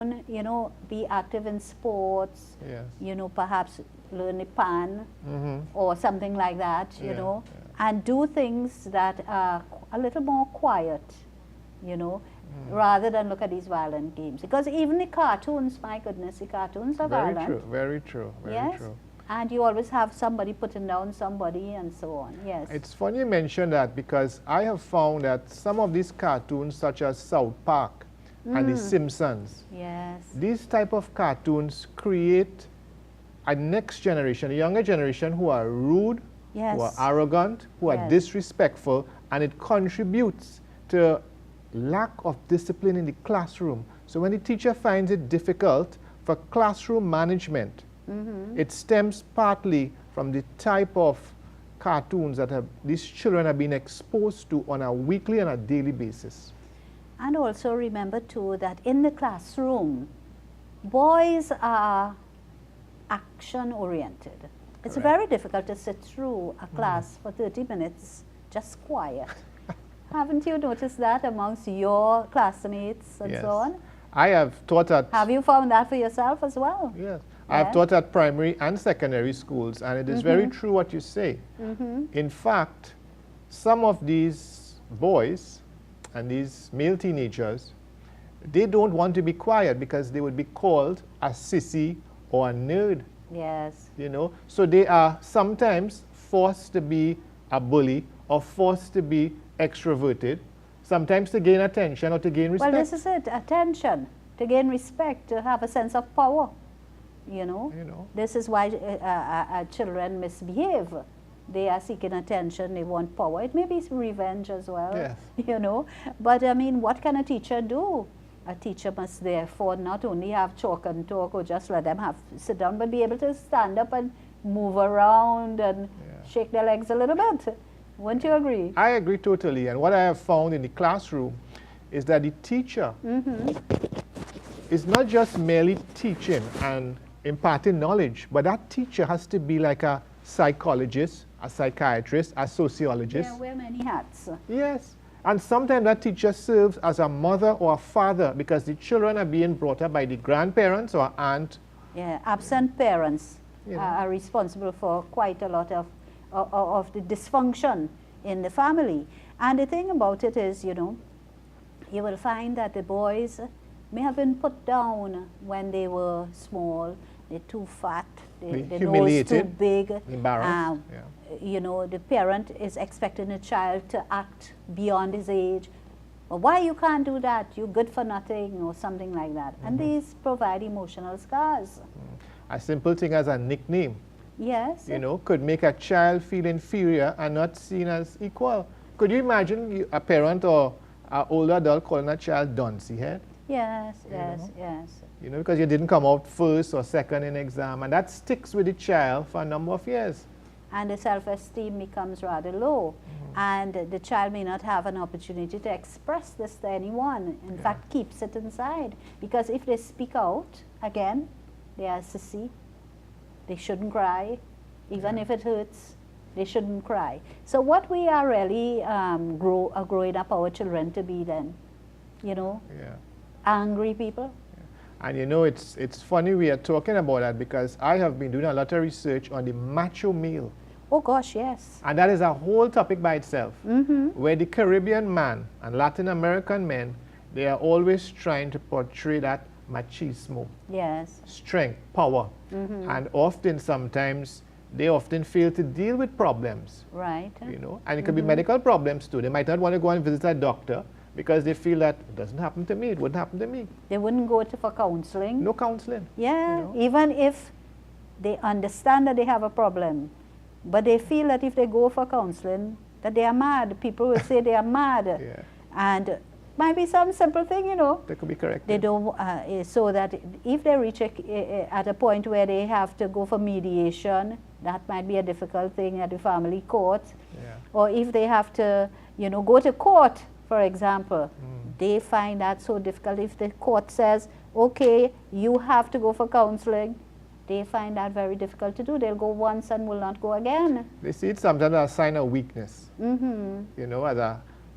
you know, be active in sports, Yes. you know, perhaps learn a pan Mm-hmm. or something like that, you Yeah, know, yeah. and do things that are a little more quiet, you know, Mm. rather than look at these violent games. Because even the cartoons, my goodness, the cartoons are Very violent. true, very true, very Yes, true. and you always have somebody putting down somebody and so on. Yes. It's funny you mention that because I have found that some of these cartoons such as South Park and The Simpsons, Yes. these type of cartoons create a next generation, a younger generation who are rude, who are Yes. arrogant, who are Yes. disrespectful, and it contributes to lack of discipline in the classroom. So when the teacher finds it difficult for classroom management, it stems partly from the type of cartoons that these children are being exposed to on a weekly and a daily basis. And also remember too that in the classroom, boys are action oriented. It's Correct. very difficult to sit through a class for 30 minutes just quiet. Haven't you noticed that amongst your classmates and Yes. so on? I have taught at Have you found that for yourself as well? Yes. I have Yes. taught at primary and secondary schools, and it is very true what you say. In fact, some of these boys and these male teenagers, they don't want to be quiet because they would be called a sissy or a nerd, Yes. you know. So they are sometimes forced to be a bully or forced to be extroverted, sometimes to gain attention or to gain respect. Well, this is it, attention, to gain respect, to have a sense of power, you know. You know. This is why children misbehave. They are seeking attention, they want power. It may be revenge as well, Yes. you know. But I mean, what can a teacher do? A teacher must therefore not only have chalk and talk or just let them have sit down, but be able to stand up and move around and shake their legs a little bit. Wouldn't you agree? I agree totally. And what I have found in the classroom is that the teacher is not just merely teaching and imparting knowledge, but that teacher has to be like a psychologist, a psychiatrist, a sociologist. Yeah, wear many hats. Yes. And sometimes that teacher serves as a mother or a father because the children are being brought up by the grandparents or aunt. Yeah, absent parents You know. are responsible for quite a lot of the dysfunction in the family. And the thing about it is, you know, you will find that the boys may have been put down when they were small. They're too fat, their nose too Humiliated, big. embarrassed. You know, the parent is expecting a child to act beyond his age. Or why you can't do that? You're good for nothing, or something like that. And these provide emotional scars. A simple thing as a nickname, Yes. you know, could make a child feel inferior and not seen as equal. Could you imagine a parent or an older adult calling a child dunce head? Yes, yes, know? yes. You know, because you didn't come out first or second in exam, and that sticks with the child for a number of years. And the self-esteem becomes rather low. And the child may not have an opportunity to express this to anyone. In fact, keeps it inside. Because if they speak out, again, they are sissy. They shouldn't cry. Even if it hurts, they shouldn't cry. So what we are really growing up our children to be then, you know, Yeah. angry people. And you know, it's funny we are talking about that because I have been doing a lot of research on the macho male. Oh gosh, yes. And that is a whole topic by itself, where the Caribbean man and Latin American men, they are always trying to portray that machismo, Yes. strength, power. And often, sometimes, they often fail to deal with problems, Right. you know. And it could be medical problems too. They might not want to go and visit a doctor because they feel that it doesn't happen to me, it wouldn't happen to me. They wouldn't go for counseling. No counseling. Yeah, You know? even if they understand that they have a problem, but they feel that if they go for counseling, that they are mad. People will say they are mad. Yeah. And might be some simple thing, you know. They could be corrected. They don't, so that if they reach at a point where they have to go for mediation, that might be a difficult thing at the family court. Yeah. Or if they have to, you know, go to court, for example, they find that so difficult. If the court says, okay, you have to go for counseling, they find that very difficult to do. They'll go once and will not go again. They see it sometimes as a sign of weakness, you know, as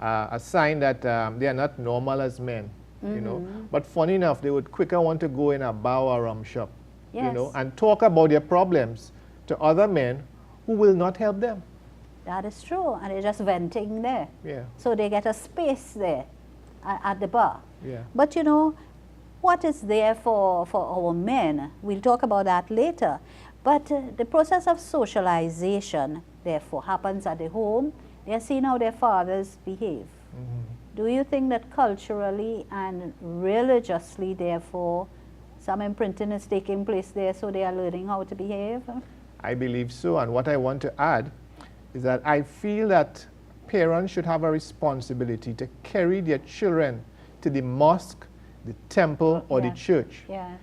a sign that they are not normal as men. you know. But funny enough, they would quicker want to go in a bar or rum shop, you Yes. know, and talk about their problems to other men who will not help them. That is true, and they're just venting there. Yeah, So they get a space there at the bar. yeah. But you know, what is there for our men? We'll talk about that later. But the process of socialization, therefore, happens at the home. They're seeing how their fathers behave. Do you think that culturally and religiously, therefore, some imprinting is taking place there, so they are learning how to behave? I believe so, and what I want to add is that I feel that parents should have a responsibility to carry their children to the mosque, the temple, or the Yes. church. Yes.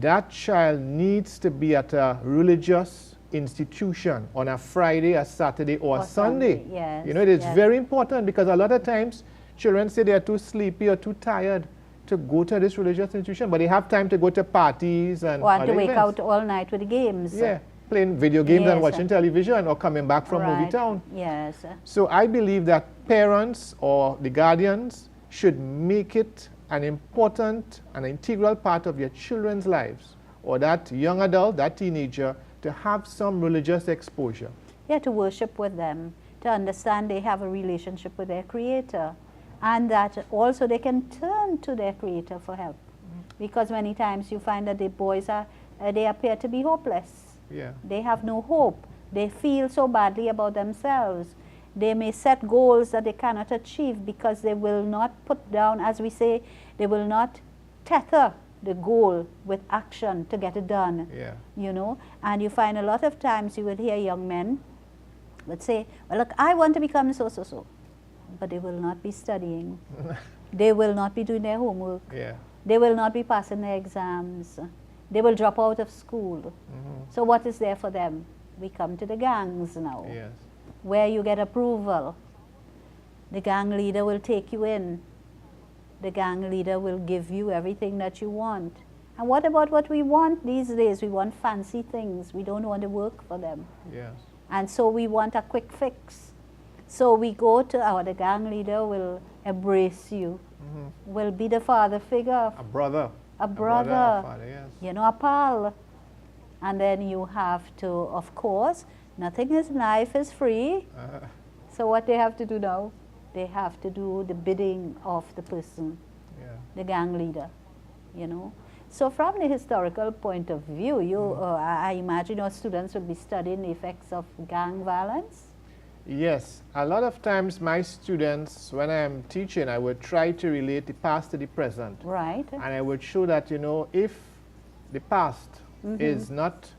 That child needs to be at a religious institution on a Friday, a Saturday, or a Sunday. Yes. You know, it is yes. very important, because a lot of times children say they are too sleepy or too tired to go to this religious institution, but they have time to go to parties and Or to other wake events. out all night with games. Yeah, playing video games and Yes. watching television, or coming back from movie Right. town. Yes. So I believe that parents or the guardians should make it an important and integral part of their children's lives, or that young adult, that teenager, to have some religious exposure. Yeah, to worship with them, to understand they have a relationship with their Creator, and that also they can turn to their Creator for help. Because many times you find that the boys they appear to be hopeless. Yeah, They have no hope. They feel so badly about themselves. They may set goals that they cannot achieve because they will not put down, as we say, they will not tether the goal with action to get it done. yeah, You know, and you find a lot of times you will hear young men would say, well, look, I want to become so, but they will not be studying. They will not be doing their homework. yeah. They will not be passing their exams. They will drop out of school. So what is there for them? We come to the gangs now, Yes. where you get approval. The gang leader will take you in. The gang leader will give you everything that you want. And what about what we want these days? We want fancy things. We don't want to work for them. Yes. And so we want a quick fix. So we go to the gang leader will embrace you, will be the father figure, A brother. a brother, a father, yes. you know, a pal. And then you have to, of course, nothing in life is free. So what they have to do now? They have to do the bidding of the person, Yeah. the gang leader, you know. So from the historical point of view, I imagine your students will be studying the effects of gang violence. Yes, a lot of times my students, when I'm teaching, I would try to relate the past to the present. Right. And I would show that, you know, if the past is not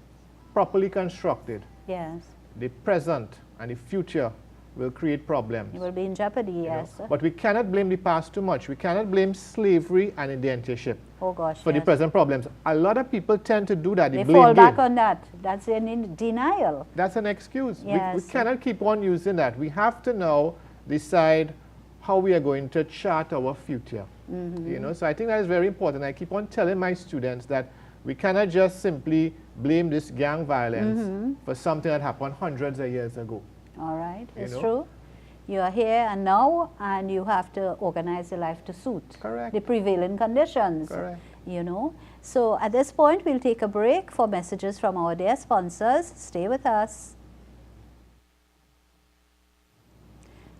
properly constructed, Yes. the present and the future will create problems. You will be in jeopardy, you know. yes. But we cannot blame the past too much. We cannot blame slavery and indentureship Oh gosh, for the yes. present problems. A lot of people tend to do that. They blame fall back game. on that. That's in denial. That's an excuse. We Yes. cannot keep on using that. We have to now decide how we are going to chart our future. You know, so I think that is very important. I keep on telling my students that we cannot just simply blame this gang violence for something that happened hundreds of years ago. All right, You it's know? true. You are here and now, and you have to organize your life to suit Correct. the prevailing conditions. Correct. You know. So at this point, we'll take a break for messages from our dear sponsors. Stay with us.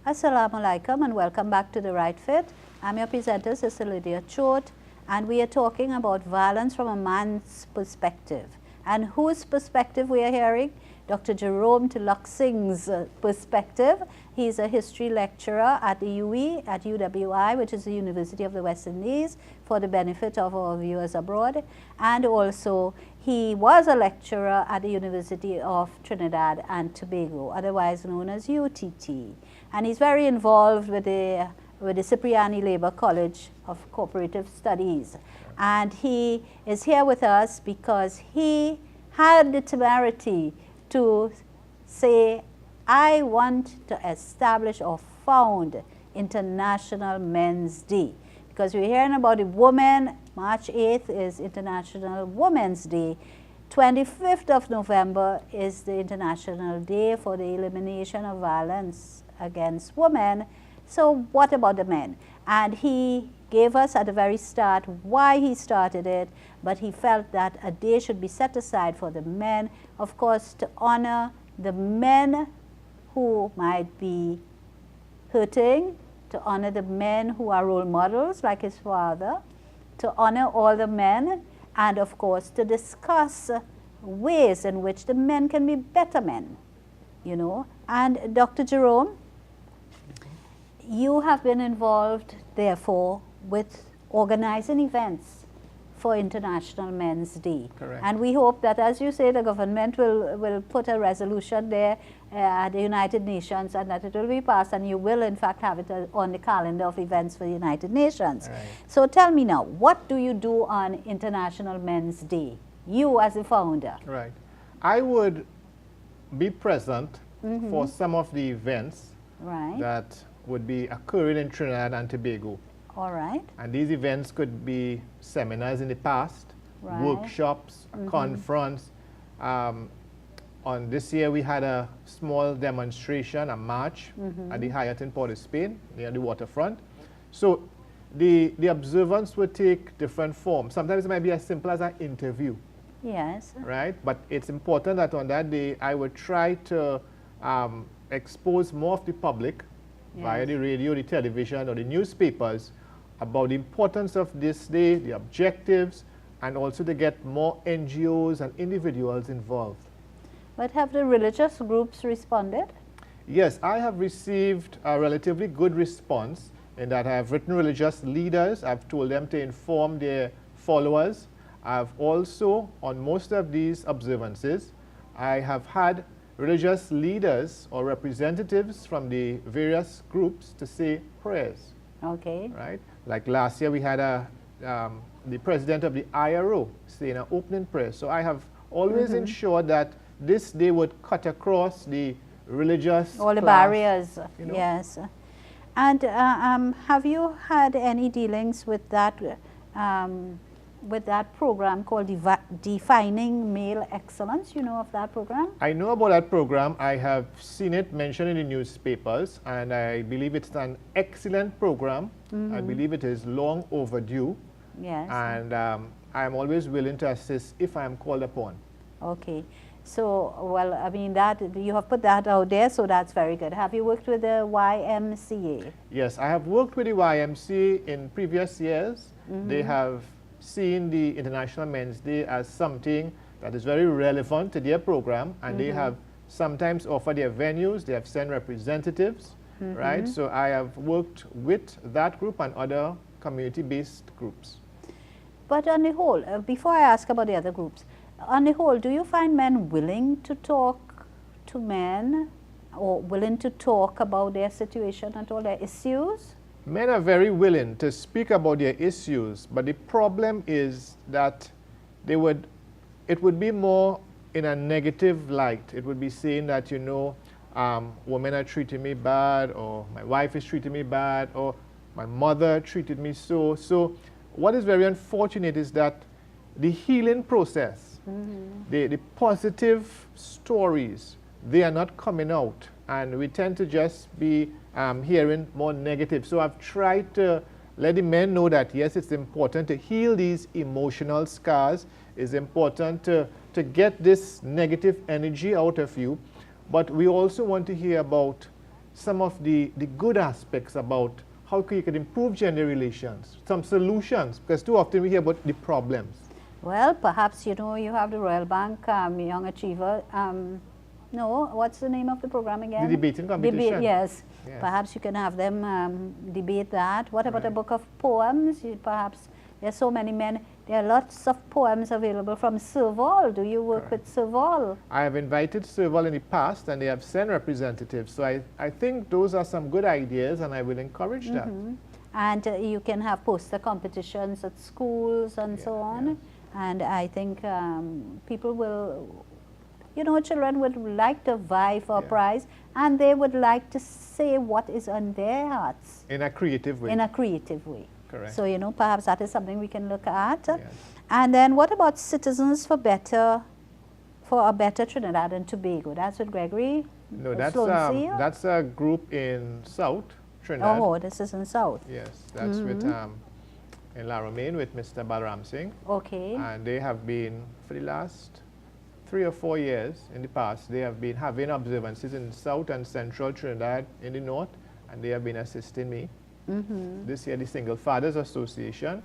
Assalamu alaikum and welcome back to The Right Fit. I'm your presenter, Sister Lydia Chote, and we are talking about violence from a man's perspective. And whose perspective we are hearing? Dr. Jerome Teeluksingh's perspective. He's a history lecturer at the UE, at UWI, which is the University of the West Indies, for the benefit of our viewers abroad. And also, he was a lecturer at the University of Trinidad and Tobago, otherwise known as UTT. And he's very involved with the Cipriani Labour College of Cooperative Studies. And he is here with us because he had the temerity to say, I want to establish or found International Men's Day. Because we're hearing about the women, March 8th is International Women's Day. 25th of November is the International Day for the Elimination of Violence Against Women. So what about the men? And he gave us at the very start why he started it, but he felt that a day should be set aside for the men, of course, to honor the men who might be hurting, to honor the men who are role models like his father, to honor all the men, and of course to discuss ways in which the men can be better men, you know. And Dr. Jerome, you have been involved, therefore, with organizing events for International Men's Day. Correct. And we hope that, as you say, the government will put a resolution there at the United Nations, and that it will be passed, and you will in fact have it on the calendar of events for the United Nations. Right. So tell me now, what do you do on International Men's Day, you as a founder? Right. I would be present for some of the events Right. that would be occurring in Trinidad and Tobago. All right. And these events could be seminars in the past, Right. workshops, a conference. On this year we had a small demonstration, a march at the Hyatt in Port of Spain near the waterfront. So the observance would take different forms. Sometimes it might be as simple as an interview, Yes. right? But it's important that on that day I would try to expose more of the public via the radio, the television, or the newspapers about the importance of this day, the objectives, and also to get more NGOs and individuals involved. But have the religious groups responded? Yes, I have received a relatively good response in that I have written religious leaders. I've told them to inform their followers. I've also, on most of these observances, I have had religious leaders or representatives from the various groups to say prayers. Okay. Right? Like last year we had the president of the IRO saying an opening prayer. So I have always ensured that this day would cut across the religious All the class, barriers, you know. yes. And have you had any dealings with that program called Defining Male Excellence? You know of that program? I know about that program. I have seen it mentioned in the newspapers, and I believe it's an excellent program. I believe it is long overdue, Yes. and I'm always willing to assist if I am called upon. Okay. So, well, I mean, that you have put that out there, so that's very good. Have you worked with the YMCA? Yes, I have worked with the YMCA in previous years. They have seen the International Men's Day as something that is very relevant to their program, and they have sometimes offered their venues, they have sent representatives, right? So I have worked with that group and other community-based groups. But on the whole, before I ask about the other groups, on the whole, do you find men willing to talk to men, or willing to talk about their situation and all their issues? Men are very willing to speak about their issues, but the problem is that it would be more in a negative light. It would be saying that, you know, women are treating me bad, or my wife is treating me bad, or my mother treated me so. So what is very unfortunate is that the healing process, the positive stories, they are not coming out, and we tend to just be hearing more negative. So I've tried to let the men know that yes, it's important to heal these emotional scars. It's important to get this negative energy out of you, but we also want to hear about some of the good aspects about how you can improve gender relations, some solutions, because too often we hear about the problems. Well, perhaps, you know, you have the Royal Bank Young Achiever. No, what's the name of the program again? The debating competition. Yes. Yes. Perhaps you can have them debate that. What about a book of poems? Perhaps there's so many men. There are lots of poems available from Serval. Do you work with Serval? I have invited Serval in the past, and they have sent representatives. So I think those are some good ideas, and I will encourage that. And you can have poster competitions at schools and so on. yes. And I think people will, you know, children would like to vie for a prize, and they would like to say what is on their hearts. In a creative way. In a creative way. Correct. So, you know, perhaps that is something we can look at. Yes. And then what about Citizens for a Better Trinidad and Tobago? That's with Gregory? No, Sloan Seal? that's a group in South Trinidad. Oh, this is in South. Yes, that's with in La Romaine with Mr. Balaram Singh. Okay. And they have been, for the last 3 or 4 years in the past, they have been having observances in South and Central Trinidad in the North, and they have been assisting me. This year, the Single Fathers Association